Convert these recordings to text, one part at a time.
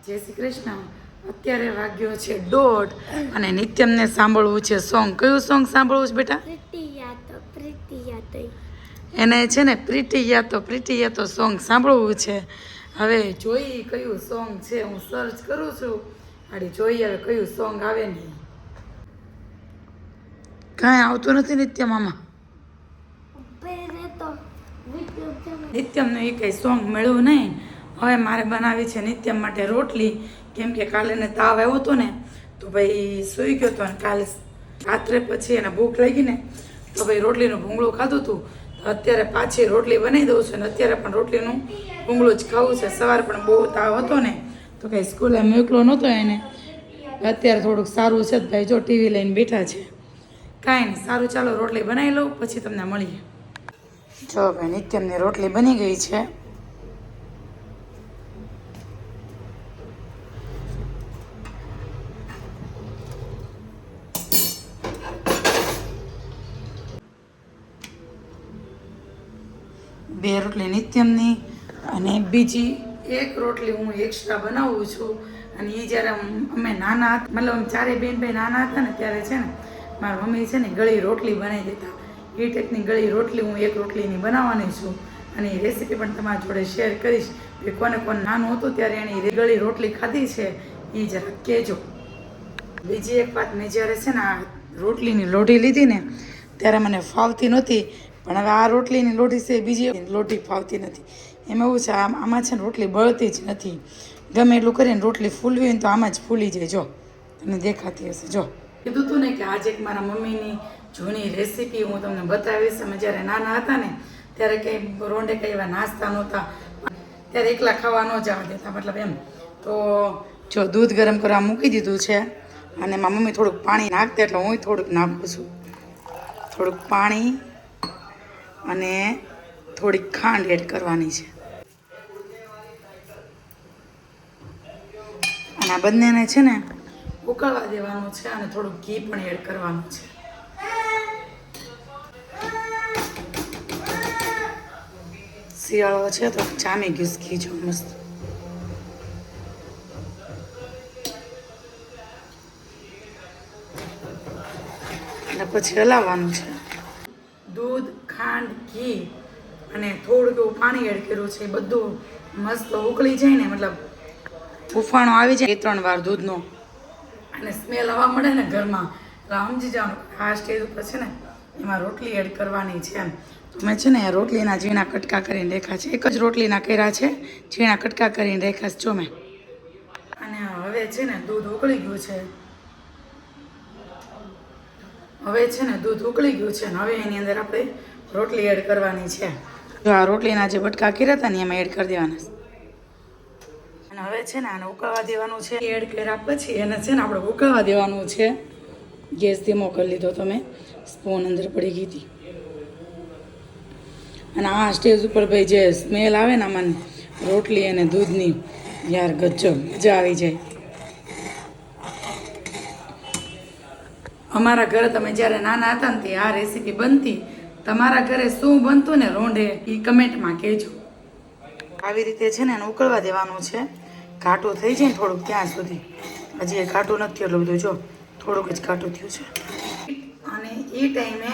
જય શ્રી કૃષ્ણ. અત્યારે વાગ્યો છે 1:30 અને નિત્યમને સાંભળવું છે સોંગ. કયું સોંગ સાંભળવું છે બેટા? એને છે ને પ્રીતિ યા તો સોંગ સાંભળવું છે. હવે જોઈ કયું સોંગ છે, હું સર્ચ કરું છું અને જોઈએ હવે કયું સોંગ આવે ને. કાંઈ આવતું નથી નિત્ય મામા. નિત્યમને એ કંઈ સોંગ મળ્યું નહીં. હવે મારે બનાવી છે નિત્યમ માટે રોટલી, કેમ કે કાલે એને તાવ આવ્યો હતો ને તો ભાઈ સૂઈ ગયો હતો અને કાલે રાત્રે પછી એને ભૂખ લાગી ને તો ભાઈ રોટલીનું ભૂંગળું ખાધું હતું. અત્યારે પાછી રોટલી બનાવી દઉં છું અને અત્યારે પણ રોટલીનું ભૂંગળું જ ખાવું છે. સવારે પણ બહુ તાવ હતો ને તો કંઈ સ્કૂલે મોકલો નહોતો એને. અત્યારે થોડુંક સારું છે ભાઈ, જો ટીવી લઈને બેઠા છે. કાંઈ નહીં, સારું ચાલો રોટલી બનાવી લઉં પછી તમને મળીએ. જો ભાઈ નિત્યમની રોટલી બની ગઈ છે. બે રોટલી નિત્યમની અને બીજી એક રોટલી હું એક્સ્ટ્રા બનાવું છું. અને એ જ્યારે અમે નાના હતા, મતલબ અમે ચારે બેન ભાઈ નાના હતા ને ત્યારે છે ને મારી મમ્મી છે ને ગળી રોટલી બનાવી દેતા. એ ટાઈપની ગળી રોટલી હું એક રોટલીની બનાવવાની છું અને એ રેસીપી પણ તમારા જોડે શેર કરીશ. કે કોને નાનું હતું ત્યારે એણે ગળી રોટલી ખાધી છે એ જરા કહેજો. બીજી એક વાત, મેં જ્યારે છે ને આ રોટલીની લોઢી લીધી ને ત્યારે મને ફાવતી નહોતી, પણ હવે આ રોટલીની લોઢી છે બીજી લોઢી ફાવતી નથી. એમાં એવું છે આમાં છે ને રોટલી બળતી જ નથી. ગમે એટલું કરીને રોટલી ફૂલવી હોય ને તો આમાં જ ફૂલી જાય. જો તમને દેખાતી હશે. જો કીધું હતું ને કે આજે એક મારા મમ્મીની જૂની રેસીપી હું તમને બતાવીશ. અમે જ્યારે નાના હતા ને ત્યારે કંઈ રોંઢે કંઈ એવા નાસ્તા નહોતા, ત્યારે એકલા ખાવા ન જવા દેતા, મતલબ એમ. તો જો દૂધ ગરમ કરવા મૂકી દીધું છે અને મારી મમ્મી થોડુંક પાણી નાખતા એટલે હું થોડુંક નાખું છું. થોડુંક પાણી અને થોડીક ખાંડ એડ કરવાની છે. અને આ બંનેને છે ને ઉકળવા દેવાનું છે અને થોડુંક ઘી પણ એડ કરવાનું છે. શિયાળો છે તો જામી ગયું ઘી જો મસ્ત. અને પછી હલાવવાનું છે. દૂધ, ખાંડ, ઘી અને થોડુંક એવું પાણી એડ કર્યું છે. બધું મસ્ત ઉકળી જાય ને, મતલબ ઉફાણો આવી જાય 3 વાર દૂધનો અને સ્મેલ આવવા મળે ને ઘરમાં, એટલે સમજી જવાનું આ સ્ટેજ ઉપર છે ને એમાં રોટલી એડ કરવાની છે. એમ તો મેં છે ને રોટલીના ઝીણા કટકા કરીને રાખ્યા છે. એક જ રોટલીના કર્યા છે, ઝીણા કટકા કરીને રાખ્યા છે જો મેં. અને હવે છે ને દૂધ ઉકળી ગયું છે. હવે છે ને દૂધ ઉકળી ગયું છે અને હવે એની અંદર આપણે રોટલી એડ કરવાની છે. જો આ રોટલીના જે બટકા કર્યા હતા ને એમાં એડ કરી દેવાના. અને હવે છે ને આને ઉકળવા દેવાનું છે. એડ કર્યા પછી એને છે ને આપણે ઉકળવા દેવાનું છે. ગેસ ધીમો કરી લીધો તમે, સ્પૂન અંદર પડી ગઈ હતી. અને આ સ્ટેજ ઉપર ભાઈ જે સ્મેલ આવે ને આમાં રોટલી અને દૂધની, યાર ગજબ મજા આવી જાય. અમારા ઘરે તમે જ્યારે નાના હતા ને તે આ રેસીપી બનતી. તમારા ઘરે શું બનતું ને રોંઢે એ કમેન્ટમાં કહેજો. આવી રીતે છે ને એને ઉકળવા દેવાનું છે. ઘાટું થઈ જાય ને થોડુંક ત્યાં સુધી. હજી એ ઘાટું નથી એટલું બધું, જો થોડુંક જ ઘાટું થયું છે. અને એ ટાઈમે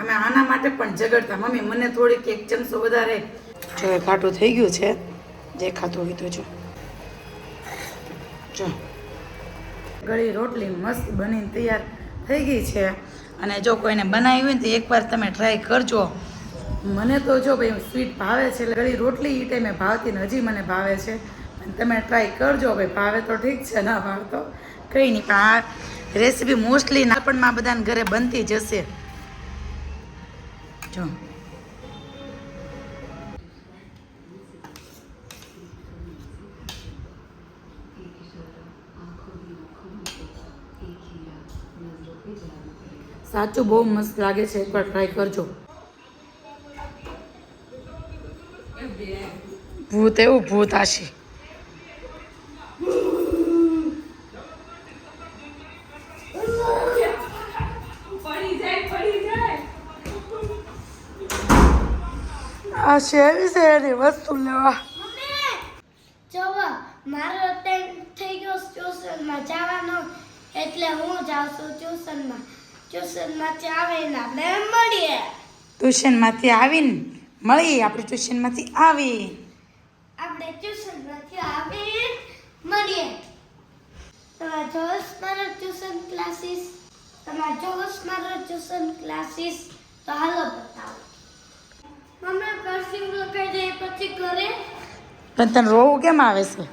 અમે આના માટે પણ ઝઘડતા, મમ્મી મને થોડીક 1 ચમચો વધારે. જો એ ઘાટું થઈ ગયું છે, દેખાતું હોય તો જો. જો ગળી રોટલી મસ્ત બનીને તૈયાર થઈ ગઈ છે. અને જો કોઈને બનાવી હોય ને તો એકવાર તમે ટ્રાય કરજો. મને તો જો ભાઈ સ્વીટ ભાવે છે એટલે ગળી રોટલી એ ટાઈમે ભાવતી ને હજી મને ભાવે છે. તમે ટ્રાય કરજો ભાઈ, ભાવે તો ઠીક છે, ના ભાવે તો કંઈ નહીં. પણ આ રેસીપી મોસ્ટલી નાનપણમાં બધાને ઘરે બનતી જ હશે. જો સાચું બહુ મસ્ત લાગે છે, એકવાર ટ્રાય કરજો. ભૂત એવું ભૂત આશી. આ શેરી છે એની વસ્તુ લેવા. જો મારો ટાઈમ ટ્યુશનમાં જવાનું એટલે હું જાઉં છું ટ્યુશનમાં. ટ્યુશનમાંથી આવીને આપણે મળીએ. ટ્યુશનમાંથી આવીને મળીએ. આપણે ટ્યુશનમાંથી આવી આપણે ટ્યુશનમાંથી આવીને મળીએ. તમારા જોશ મારો ટ્યુશન ક્લાસીસ. તમારા જોશ મારો ટ્યુશન ક્લાસીસ. તો હાલો બતાવો. મમ્મી કર્સિવ લખાઈ દે પછી ઘરે. પણ તને રોવું કેમ આવે છે?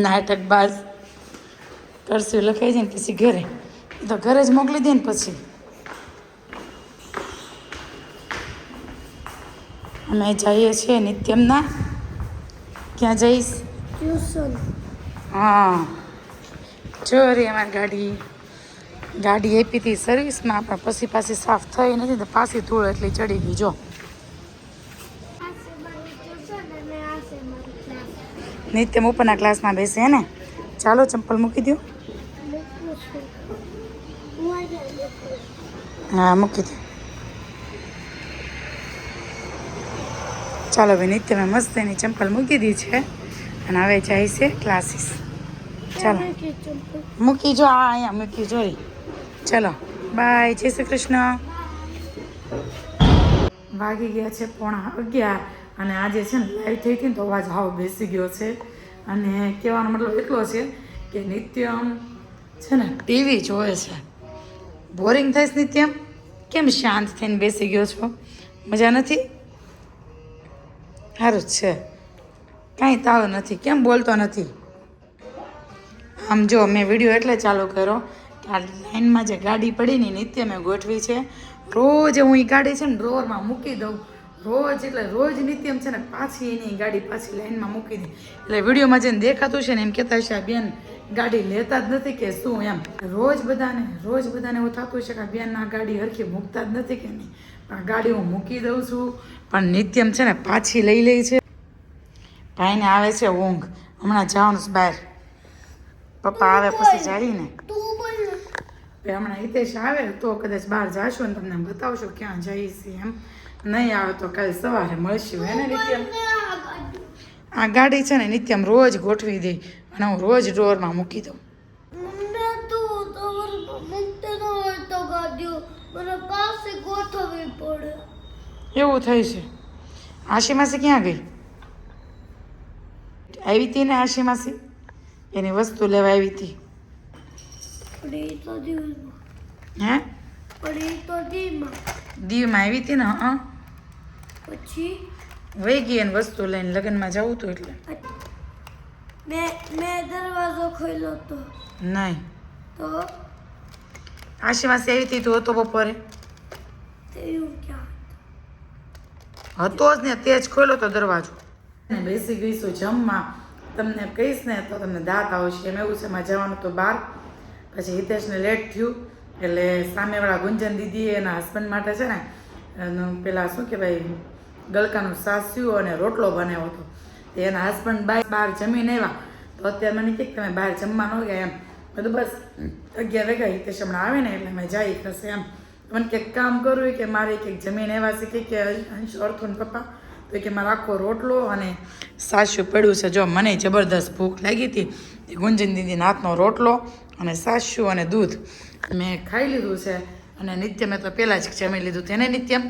નાટકબાજ. કરશું લખાઈ જાય ને પછી ઘરે. એ તો ઘરે જ મોકલી દે ને પછી. અમે જઈએ છીએ નિત્યમના. ક્યાં જઈશ? ટ્યુશન. હા, જો રે અમારી ગાડી આપી હતી સર્વિસમાં, પણ પછી પાછી સાફ થઈ નથી તો પાછી ધૂળ એટલી ચડી ગઈ. જો આ છે મારું ટ્યુશન અને આ છે મારું ક્લાસ. નિત્યમ ઉપરના ક્લાસમાં બેસે હે ને. ચાલો ચંપલ મૂકી દો. મૂકું છું. હું અહીંયા મૂકું. હા, મૂકી દો. ચાલો ભાઈ, નિત્યમે મસ્ત એની ચંપલ મૂકી દી છે અને હવે જાય છે ક્લાસીસ. ચાલો મૂકી જો. આ અહીંયા મૂકી જોઈ. ચલો બાય, જય શ્રી કૃષ્ણ. વાગી ગયા છે 11:30 અને આજે છે ને લાઈટ થઈ હતી ને તો અવાજ હાવ બેસી ગયો છે. અને કહેવાનો મતલબ એટલો છે કે નિત્યમ છે ને ટીવી જોવે છે. બોરિંગ થાય છે નિત્યમ? કેમ શાંત થઈને બેસી ગયો છો? મજા નથી? સારું જ છે, કાંઈ તાવ નથી. કેમ બોલતો નથી? આમ જો મેં વિડીયો એટલે ચાલુ કર્યો કે આ લાઈનમાં જે ગાડી પડી ને નિત્ય મેં ગોઠવી છે. રોજ હું એ ગાડી છે ને ડ્રોવરમાં મૂકી દઉં. રોજ એટલે રોજ નિત્યમ છે ને પાછી એની ગાડી પાછી લાઈનમાં મૂકી દે. એટલે વિડીયોમાં જેને દેખાતું છે ને એમ કહેતા છે આ બેન ગાડી લેતા જ નથી કે શું એમ. રોજ બધાને એવું થતું છે કે આ બેન આ ગાડી હરખી મૂકતા જ નથી કે નહીં. પણ ગાડી હું મૂકી દઉં છું પણ નિત્યમ છે ને પાછી લઈ લે છે. ભાઈને આવે છે ઊંઘ. હમણાં જવાનું છે બહાર. પપ્પા આવે પછી જાડીને હમણાં હિતેશ આવે તો કદાચ બહાર જાશું ને તમને બતાવશું ક્યાં જઈએ છીએ એમ. નહીં આવે તો કાલે સવારે મળશું હે ને નિત્યમ. આ ગાડી છે ને નિત્યમ રોજ ગોઠવી દે અને હું રોજ ડ્રોરમાં મૂકી દઉં. એવું થાય છે. આશી માસી ક્યાં ગઈ? આવી હતી ને આશી માસી, એની વસ્તુ લેવા આવી હતી. હે? દીવમાં આવી હતી ને. હા, પછી વહી ગઈ એને વસ્તુ લઈને. લગ્નમાં જવું હતું એટલે. મેં દરવાજો ખોલ્યો તો નહીં. તો આશી માસી આવી હતી તું હતો બપોરે? તેવું ક્યાં હતો જ ને, તે જ ખોલ્યો તો દરવાજો. બેસી ગઈશું જમવા. તમને કહીશ ને તો તમને દાંત આવશે એમ એવું છે. એમાં જવાનું તો બહાર. પછી હિતેશને લેટ થયું એટલે સામેવાળા ગુંજન દીદીએ એના હસબન્ડ માટે છે ને પેલા શું કહેવાય ગલકાનું સાસ્યું અને રોટલો બનાવ્યો હતો. તે એના હસબન્ડ બહાર જમીને આવ્યા તો અત્યારે મને કહે તમે બહાર જમવા ન ગયા એમ. બધું બસ 11 વાગ્યા હિતેશ હમણાં આવે ને એટલે મેં જાય થશે એમ. મને કંઈક કામ કરવું કે મારે કંઈક જમીન એવા શીખી કે અંશ અર્થુન પપ્પા તો કે મારે આખો રોટલો અને સાસ્યું પડ્યું છે. જો મને જબરદસ્ત ભૂખ લાગી હતી. એ ગુંજન દીદીના હાથનો રોટલો અને સાસ્યું અને દૂધ મેં ખાઈ લીધું છે. અને નિત્યમે તો પહેલાં જ જમી લીધું. તેને નિત્યમ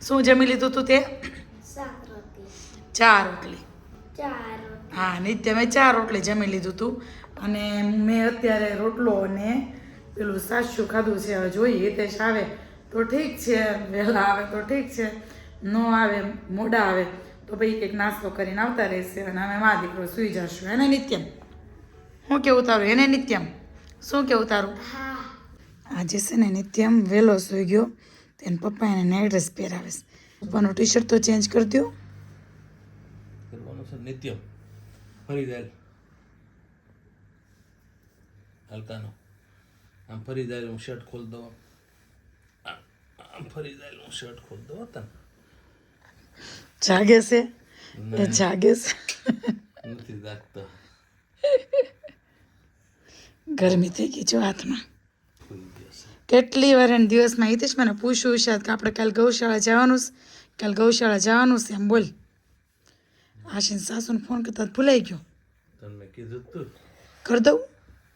શું જમી લીધું તું તે? 4 રોટલી. હા, નિત્યમે 4 રોટલી જમી લીધું હતું. અને મેં અત્યારે રોટલો અને પેલું સાસ્યું ખાધું છે. હવે જોઈએ હિતેશ આવે તો ઠીક છે, વહેલા આવે તો ઠીક છે, ન આવે મોડા આવે તો ભાઈ કંઈક નાસ્તો કરીને આવતા રહેશે અને અમે મા દીકરો સૂઈ જશું. એને નિત્યમ શું કેવું તારું? એને નિત્યમ શું કેવું તારું? આજે છે ને નિત્યમ વહેલો સૂઈ ગયો. તેને પપ્પા એને નાઇટ ડ્રેસ પહેરાવે છે. પપ્પાનું ટી શર્ટ તો ચેન્જ કરી દો. કરવાનું છે નિત્યમ ફરી જાય હલકાનો આમ ફરી જાય હું શર્ટ ખોલ દઉં. આમ ફરી જાય હું શર્ટ ખોલ દઉં. તને જાગે છે એ જાગે છે. નથી જાગતો. ગરમી થઈ ગઈ જો હાથમાં. ખુલી ગયો છે. કેટલી વાર એને દિવસમાં હિતેશ મને પૂછ્યું છે કે આપણે કાલે ગૌશાળા જવાનું છે, કાલે ગૌશાળા જવાનું છે એમ બોલ. આશીન સાસુને ફોન કરતા ભૂલાઈ ગયો. તને મેં કીધું તું કરી દઉં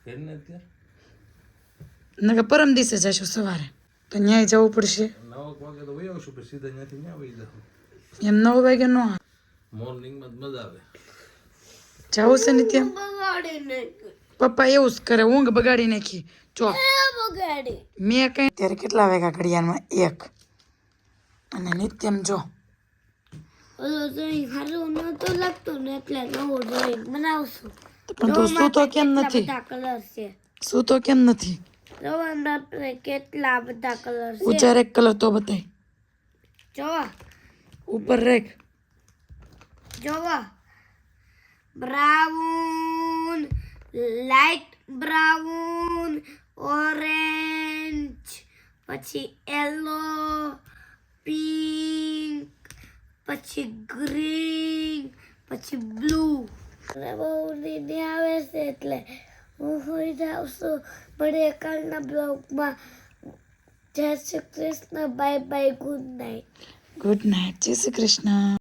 કરીને અત્યારે નકર પરમ દિવસે જઈશું સવારે તો ન્યાય જવું પડશે 9 વાગે તો વહી આવશું પછી સીધા ત્યાંથી ત્યાં વહી જાવ એમ 9 વાગે ન મોર્નિંગમાં જ મજા આવે જવું છે ને ત્યાં બગાડી નાખી પપ્પા એવું જ કરે ઊંઘ બગાડી નાખી જો બગાડી મેં કઈ ત્યારે કેટલા વાગ્યા ઘડિયાળમાં 1 અને નિત્યમ જો ઓલો ડ્રોઈંગ સારું નહોતું લાગતું ને એટલે નવું ડ્રોઈંગ બનાવશું પણ તું શું તો કેમ નથી બધા કલર છે શું તો કેમ નથી જોવા કેટલા બધા કલર છે ઉચાર એક કલર તો બતાય જોવા ઉપર રેખ જોવા બ્રાઉન લાઈટ બ્રાઉન ઓરેન્જ પછી યલો પિંક પછી ગ્રીન પછી બ્લુ બહુ દીદી આવે છે એટલે હું હોઈ જાઉં છું મળીએ કાલના બ્લોગમાં જય Shri Krishna bye bye good night good night જય શ્રી કૃષ્ણ